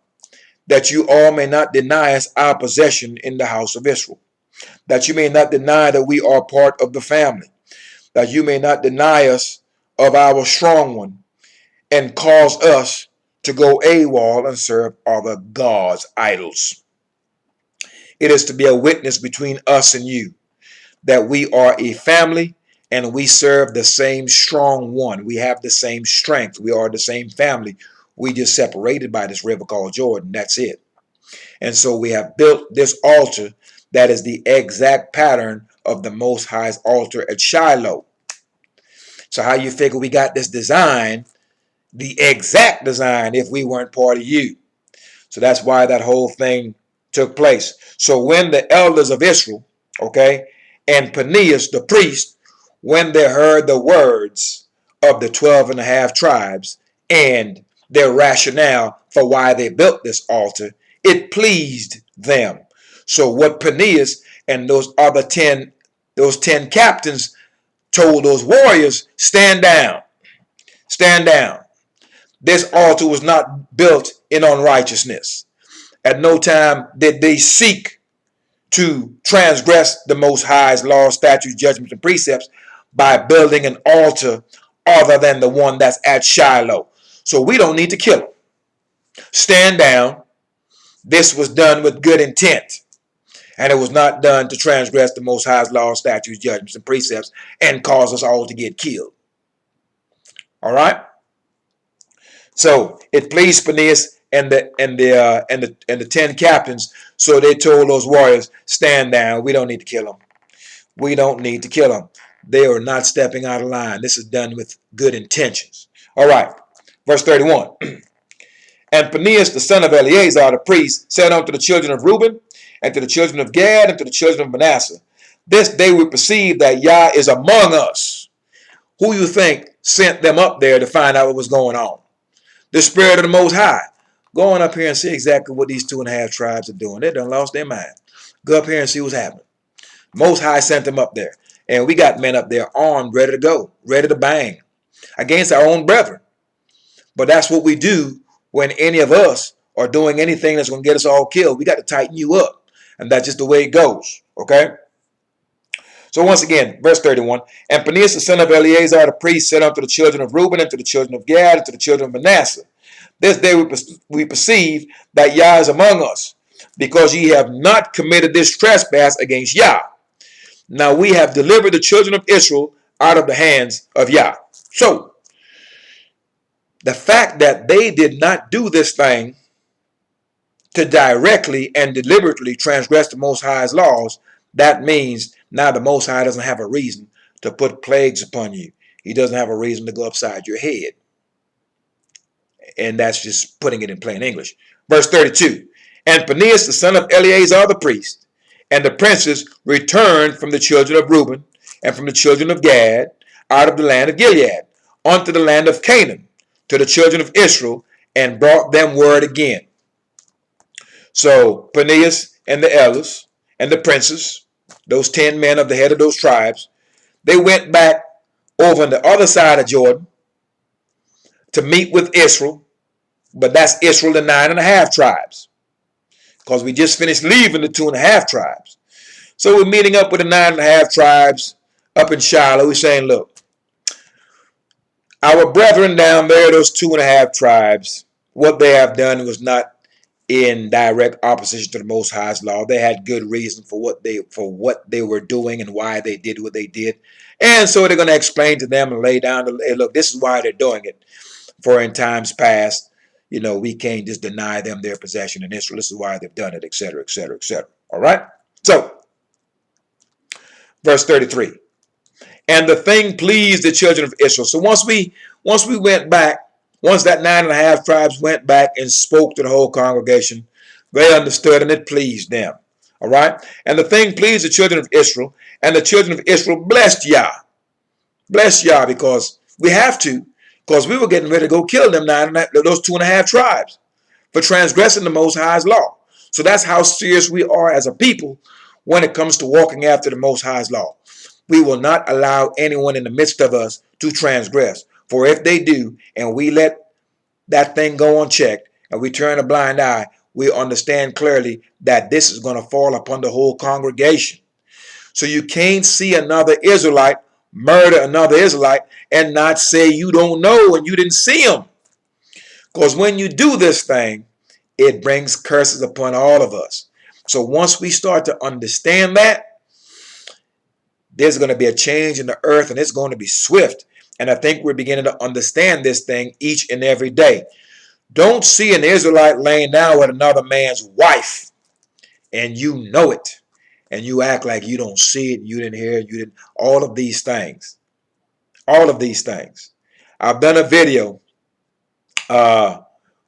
that you all may not deny us our possession in the house of Israel, that you may not deny that we are part of the family, that you may not deny us of our strong one, and cause us to go AWOL and serve other gods, idols. It is to be a witness between us and you that we are a family and we serve the same strong one. We have the same strength. We are the same family. We just separated by this river called Jordan. That's it. And so we have built this altar that is the exact pattern of the Most High's altar at Shiloh. So how you figure we got this design, the exact design, if we weren't part of you? So that's why that whole thing took place. So when the elders of Israel, okay, and Phinehas the priest, when they heard the words of the 12.5 tribes and their rationale for why they built this altar, it pleased them. So what Phinehas and those 10 captains told those warriors, stand down, stand down. This altar was not built in unrighteousness. At no time did they seek to transgress the Most High's laws, statutes, judgments, and precepts by building an altar other than the one that's at Shiloh. So we don't need to kill them. Stand down. This was done with good intent. And it was not done to transgress the Most High's laws, statutes, judgments, and precepts and cause us all to get killed. All right? So it pleased Phinehas and the 10 captains. So they told those warriors, stand down. We don't need to kill them. We don't need to kill them. They are not stepping out of line. This is done with good intentions. All right. Verse 31. And Phinehas, the son of Eleazar, the priest, said unto the children of Reuben, and to the children of Gad, and to the children of Manasseh, this day we perceive that Yah is among us. Who you think sent them up there to find out what was going on? The Spirit of the Most High. Go on up here and see exactly what these 2.5 tribes are doing. They done lost their mind. Go up here and see what's happening. Most High sent them up there. And we got men up there armed, ready to go, ready to bang against our own brethren. But that's what we do when any of us are doing anything that's going to get us all killed. We got to tighten you up. And that's just the way it goes. Okay? So once again, verse 31. And Phinehas, the son of Eleazar, the priest, said unto the children of Reuben, and to the children of Gad, and to the children of Manasseh, this day we perceive that Yah is among us, because ye have not committed this trespass against Yah. Now we have delivered the children of Israel out of the hands of Yah. So, the fact that they did not do this thing to directly and deliberately transgress the Most High's laws, that means now the Most High doesn't have a reason to put plagues upon you. He doesn't have a reason to go upside your head. And that's just putting it in plain English. Verse 32. And Phinehas, the son of Eleazar the priest, and the princes returned from the children of Reuben and from the children of Gad out of the land of Gilead unto the land of Canaan to the children of Israel, and brought them word again. So Phinehas and the elders and the princes, those 10 men of the head of those tribes, they went back over on the other side of Jordan to meet with Israel. But that's Israel, the 9.5 tribes, because we just finished leaving the 2.5 tribes. So we're meeting up with the 9.5 tribes up in Shiloh. We're saying, look, our brethren down there, those 2.5 tribes, what they have done was not in direct opposition to the Most High's law. They had good reason for what they were doing and why they did what they did. And so they're going to explain to them and lay down, hey, look, this is why they're doing it. For in times past, you know, we can't just deny them their possession in Israel. This is why they've done it, etc., etc., etc. All right? So, verse 33. And the thing pleased the children of Israel. So once we went back, once that 9.5 tribes went back and spoke to the whole congregation, they understood and it pleased them. All right? And the thing pleased the children of Israel, and the children of Israel blessed Yah. Blessed Yah because we have to. Because we were getting ready to go kill them those 2.5 tribes for transgressing the Most High's law. So that's how serious we are as a people when it comes to walking after the Most High's law. We will not allow anyone in the midst of us to transgress. For if they do, and we let that thing go unchecked, and we turn a blind eye, we understand clearly that this is going to fall upon the whole congregation. So you can't see another Israelite murder another Israelite and not say you don't know and you didn't see him. Because when you do this thing, it brings curses upon all of us. So once we start to understand that, there's going to be a change in the earth, and it's going to be swift. And I think we're beginning to understand this thing each and every day. Don't see an Israelite laying down with another man's wife and you know it. And you act like you don't see it, you didn't hear it, you didn't. All of these things. All of these things. I've done a video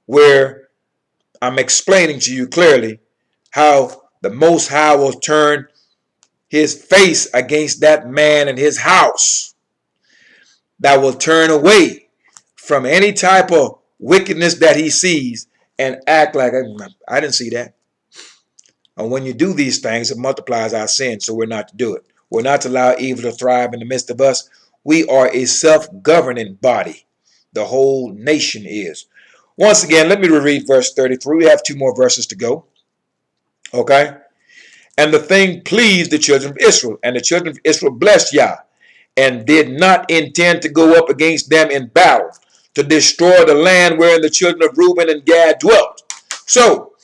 where I'm explaining to you clearly how the Most High will turn his face against that man and his house, that will turn away from any type of wickedness that he sees and act like, I didn't see that. And when you do these things, it multiplies our sin, so we're not to do it. We're not to allow evil to thrive in the midst of us. We are a self-governing body. The whole nation is. Once again, let me reread verse 33. We have 2 more verses to go. Okay? And the thing pleased the children of Israel, and the children of Israel blessed Yah, and did not intend to go up against them in battle, to destroy the land wherein the children of Reuben and Gad dwelt. So,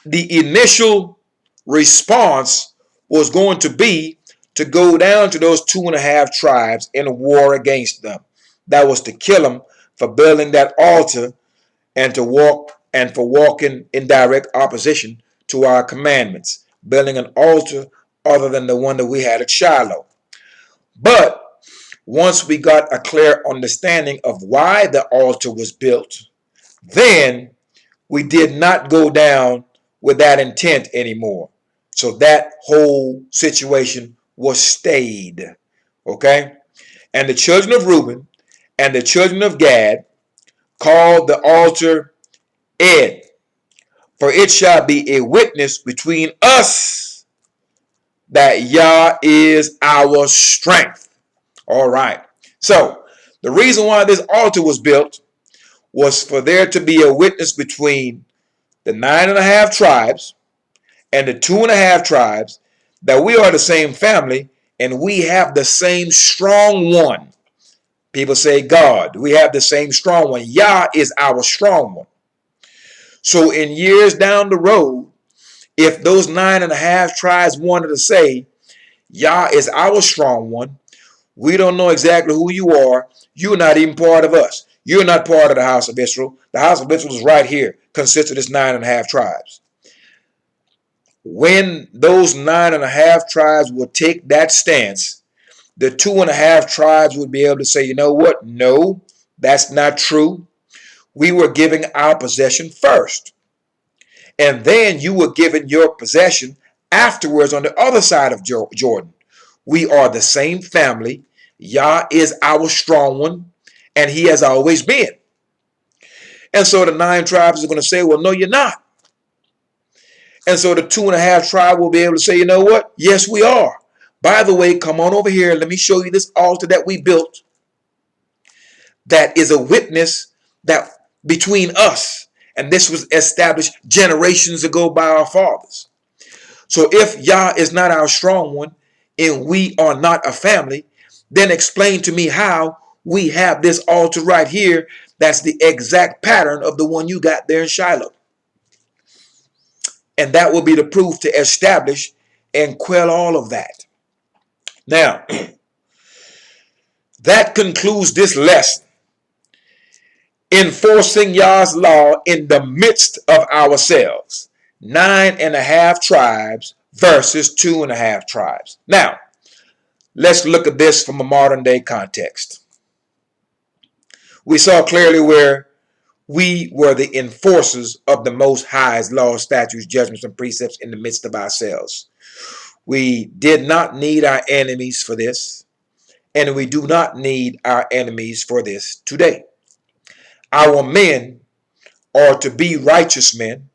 the initial response was going to be to go down to those 2.5 tribes in a war against them. That was to kill them for building that altar and for walking in direct opposition to our commandments, building an altar other than the one that we had at Shiloh. But once we got a clear understanding of why the altar was built, then we did not go down with that intent anymore. So that whole situation was stayed. Okay? And the children of Reuben and the children of Gad called the altar Ed, for it shall be a witness between us that Yah is our strength. All right. So the reason why this altar was built was for there to be a witness between the 9.5 tribes and the 2.5 tribes that we are the same family and we have the same strong one. People say God. We have the same strong one. Yah is our strong one. So in years down the road, if those 9.5 tribes wanted to say, Yah is our strong one, we don't know exactly who you are. You're not even part of us. You're not part of the house of Israel. The house of Israel is right here, consists of this 9.5 tribes. When those 9.5 tribes will take that stance, the 2.5 tribes would be able to say, you know what? No, that's not true. We were giving our possession first. And then you were given your possession afterwards on the other side of Jordan. We are the same family. Yah is our strong one, and he has always been. And so the 9 tribes are going to say, well, no, you're not. And so the 2.5 tribe will be able to say, you know what? Yes, we are. By the way, come on over here. Let me show you this altar that we built that is a witness that between us. And this was established generations ago by our fathers. So if Yah is not our strong one and we are not a family, then explain to me how we have this altar right here that's the exact pattern of the one you got there in Shiloh. And that will be the proof to establish and quell all of that. Now, that concludes this lesson. Enforcing Yah's law in the midst of ourselves. 9.5 tribes versus 2.5 tribes. Now, let's look at this from a modern day context. We saw clearly where we were the enforcers of the Most High's laws, statutes, judgments, and precepts in the midst of ourselves. We did not need our enemies for this, and we do not need our enemies for this today. Our men are to be righteous men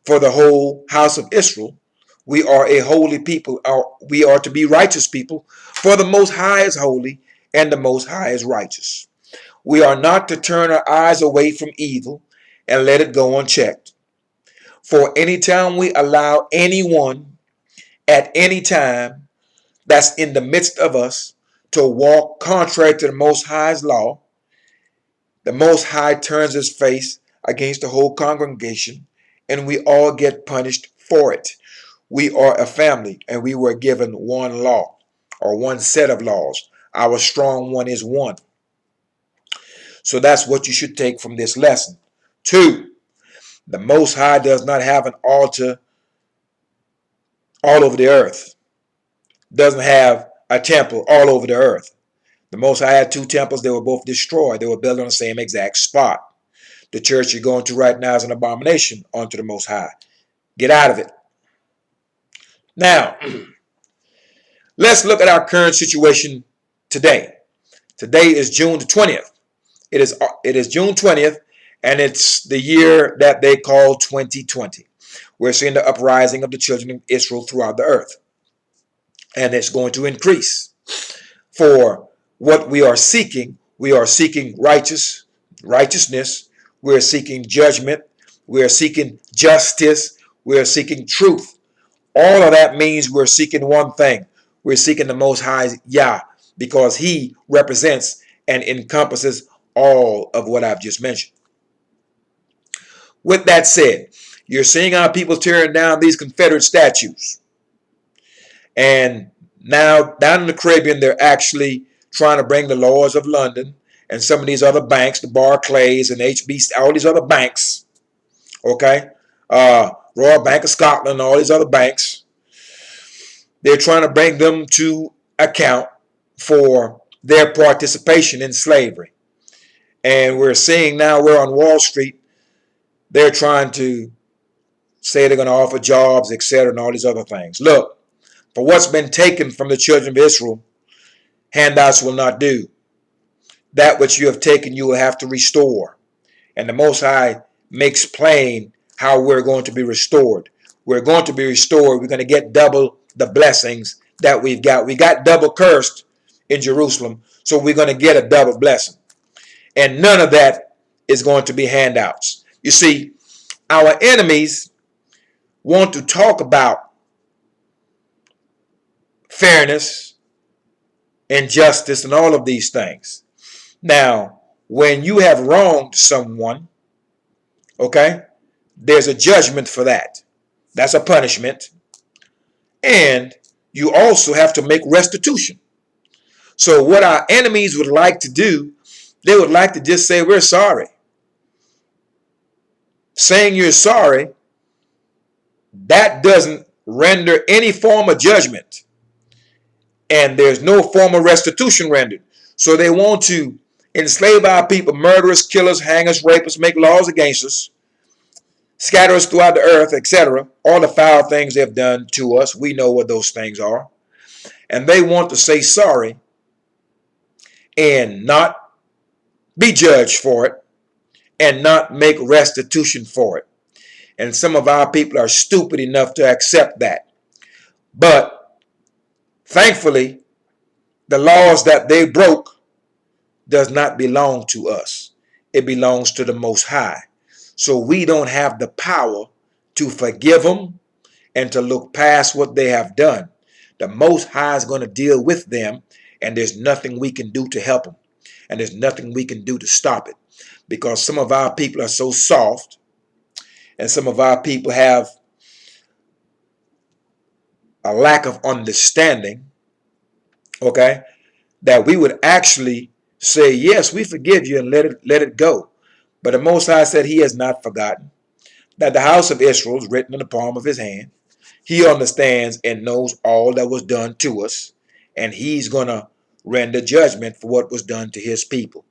for the whole house of Israel. We are a holy people. We are to be righteous people, for the Most High is holy and the Most High is righteous. We are not to turn our eyes away from evil and let it go unchecked. For anytime we allow anyone at any time that's in the midst of us to walk contrary to the Most High's law, the Most High turns his face against the whole congregation and we all get punished for it. We are a family and we were given one law or one set of laws. Our strong one is one. So that's what you should take from this lesson. 2, the Most High does not have an altar all over the earth. Doesn't have a temple all over the earth. The Most High had 2 temples. They were both destroyed. They were built on the same exact spot. The church you're going to right now is an abomination unto the Most High. Get out of it. Now, let's look at our current situation today. Today is June the 20th. It is June 20th, and it's the year that they call 2020. We're seeing the uprising of the children of Israel throughout the earth. And it's going to increase. For what we are seeking righteousness. We're seeking judgment. We're seeking justice. We're seeking truth. All of that means we're seeking one thing. We're seeking the Most High Yah, because he represents and encompasses all of what I've just mentioned. With that said, you're seeing how people tearing down these Confederate statues. And now down in the Caribbean, they're actually trying to bring the Lords of London and some of these other banks, the Barclays and HB, all these other banks, okay? Royal Bank of Scotland, all these other banks. They're trying to bring them to account for their participation in slavery. And we're seeing now we're on Wall Street, They're trying to say they're going to offer jobs, etc., and all these other things. Look, for what's been taken from the children of Israel, handouts will not do. That which you have taken, you will have to restore. And the Most High makes plain how we're going to be restored. We're going to be restored. We're going to get double the blessings that we've got. We got double cursed in Jerusalem, so we're going to get a double blessing. And none of that is going to be handouts. You see, our enemies want to talk about fairness and justice and all of these things. Now, when you have wronged someone, okay, there's a judgment for that. That's a punishment. And you also have to make restitution. So what our enemies would like to do, they would like to just say, we're sorry. Saying you're sorry, that doesn't render any form of judgment. And there's no form of restitution rendered. So they want to enslave our people, murderers, killers, hangers, rapists, make laws against us, scatter us throughout the earth, etc. All the foul things they've done to us, we know what those things are. And they want to say sorry and not be judged for it and not make restitution for it. And some of our people are stupid enough to accept that. But thankfully, the laws that they broke does not belong to us. It belongs to the Most High. So we don't have the power to forgive them and to look past what they have done. The Most High is going to deal with them, and there's nothing we can do to help them. And there's nothing we can do to stop it. Because some of our people are so soft, and some of our people have a lack of understanding, okay, that we would actually say, yes, we forgive you and let it go. But the Most High said he has not forgotten that the house of Israel is written in the palm of his hand. He understands and knows all that was done to us, and he's going to render judgment for what was done to his people.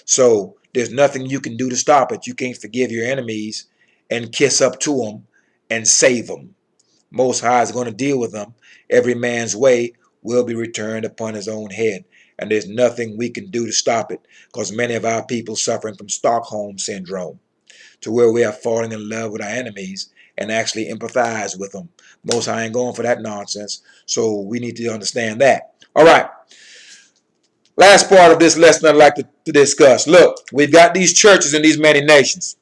So there's nothing you can do to stop it. You can't forgive your enemies and kiss up to them and save them. Most High is going to deal with them. Every man's way will be returned upon his own head. And there's nothing we can do to stop it, because many of our people suffering from Stockholm syndrome, to where we are falling in love with our enemies and actually empathize with them. Most High ain't going for that nonsense. So we need to understand that. All right. Last part of this lesson I'd like to discuss. Look, we've got these churches in these many nations,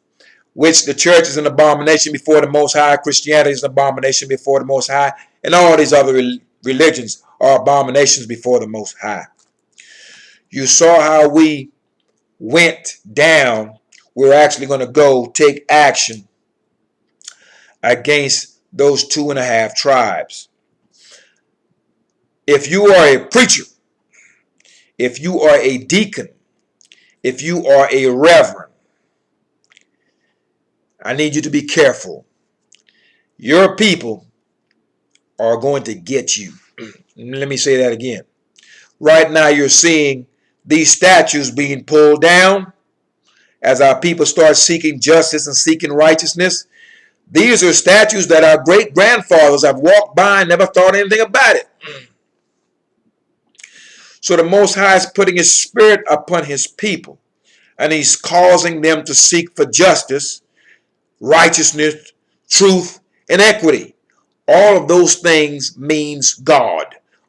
which the church is an abomination before the Most High. Christianity is an abomination before the Most High. And all these other religions are abominations before the Most High. You saw how we went down. We're actually going to go take action against those 2.5 tribes. If you are a preacher, if you are a deacon, if you are a reverend, I need you to be careful. Your people are going to get you. Let me say that again. Right now you're seeing these statues being pulled down as our people start seeking justice and seeking righteousness. These are statues that our great-grandfathers have walked by and never thought anything about it. So the Most High is putting his spirit upon his people, and he's causing them to seek for justice, righteousness, truth, and equity. All of those things means God.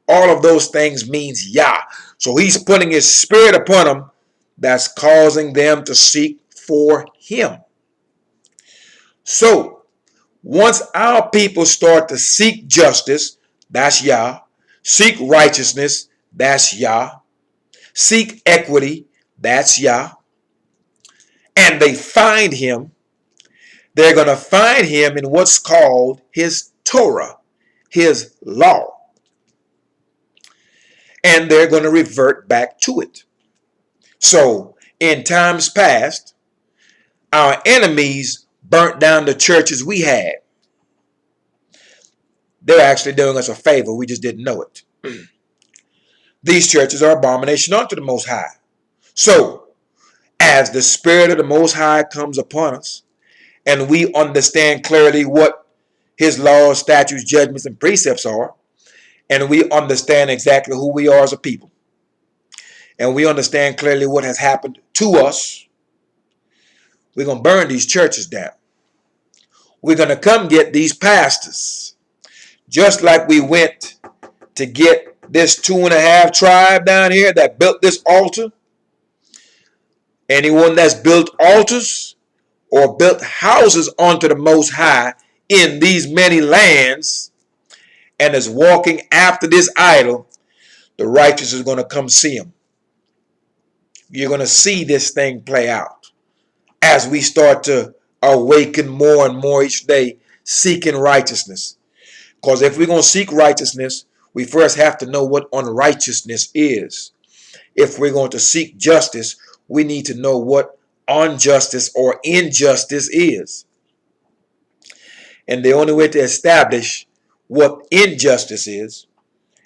All of those things means Yah. So he's putting his spirit upon them that's causing them to seek for him. So once our people start to seek justice, that's Yah. Seek righteousness, that's Yah. Seek equity, that's Yah. And they find him, they're going to find him in what's called his Torah, his law. And they're going to revert back to it. So in times past, our enemies burnt down the churches we had. They're actually doing us a favor. We just didn't know it. These churches are abomination unto the Most High. So as the Spirit of the Most High comes upon us, and we understand clearly what his laws, statutes, judgments, and precepts are, and we understand exactly who we are as a people, and we understand clearly what has happened to us, we're going to burn these churches down. We're going to come get these pastors, just like we went to get this 2.5 tribe down here that built this altar. Anyone that's built altars or built houses unto the Most High in these many lands and is walking after this idol, the righteous is going to come see him. You're going to see this thing play out as we start to awaken more and more each day, seeking righteousness. Because if we're going to seek righteousness, we first have to know what unrighteousness is. If we're going to seek justice, we need to know what injustice or injustice is. And the only way to establish what injustice is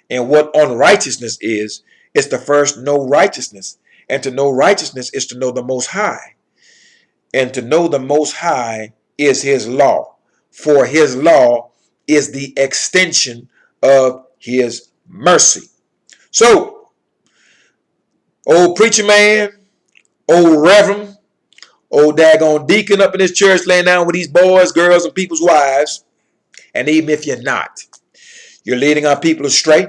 and what unrighteousness is to first know righteousness. And to know righteousness is to know the Most High. And to know the Most High is his law. For his law is the extension of his mercy. So, old preacher man, old reverend, old daggone deacon up in this church laying down with these boys, girls, and people's wives, and even if you're not, you're leading our people astray.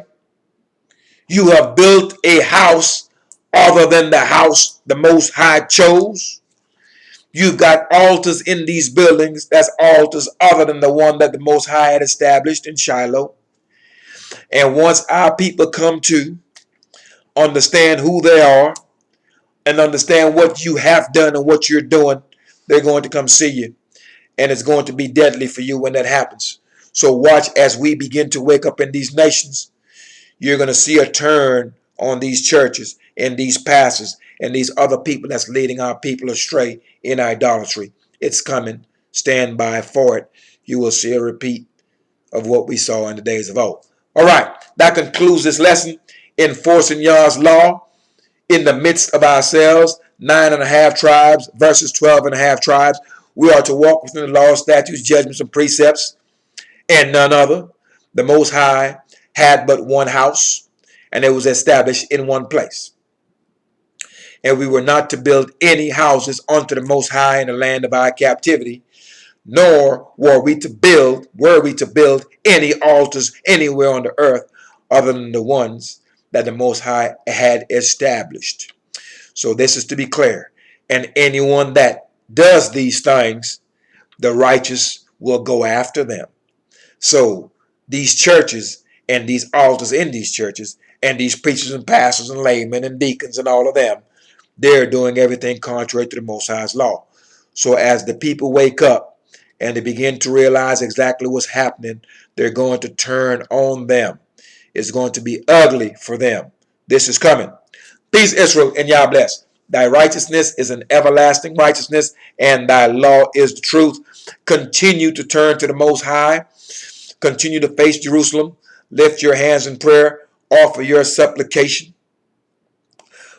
You have built a house other than the house the Most High chose. You've got altars in these buildings. That's altars other than the one that the Most High had established in Shiloh. And once our people come to understand who they are and understand what you have done and what you're doing, they're going to come see you. And it's going to be deadly for you when that happens. So watch as we begin to wake up in these nations. You're going to see a turn on these churches and these pastors and these other people that's leading our people astray in idolatry. It's coming. Stand by for it. You will see a repeat of what we saw in the days of old. All right. That concludes this lesson. Enforcing Yah's law in the midst of ourselves. 9.5 tribes versus 12.5 tribes. We are to walk within the law, statutes, judgments, and precepts, and none other. The Most High had but one house, and it was established in one place. And we were not to build any houses unto the Most High in the land of our captivity, nor were we to build any altars anywhere on the earth other than the ones that the Most High had established. So this is to be clear. And anyone that does these things, the righteous will go after them. So these churches and these altars in these churches and these preachers and pastors and laymen and deacons and all of them, they're doing everything contrary to the Most High's law. So as the people wake up and they begin to realize exactly what's happening, they're going to turn on them. It's going to be ugly for them. This is coming. Peace, Israel, and Yah bless. Thy righteousness is an everlasting righteousness, and thy law is the truth. Continue to turn to the Most High. Continue to face Jerusalem. Lift your hands in prayer. Offer your supplication.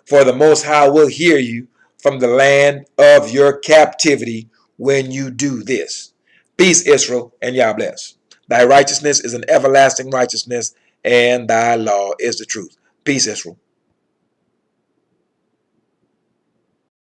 For the Most High will hear you from the land of your captivity when you do this. Peace, Israel, and Yah bless. Thy righteousness is an everlasting righteousness, and thy law is the truth. Peace, Israel.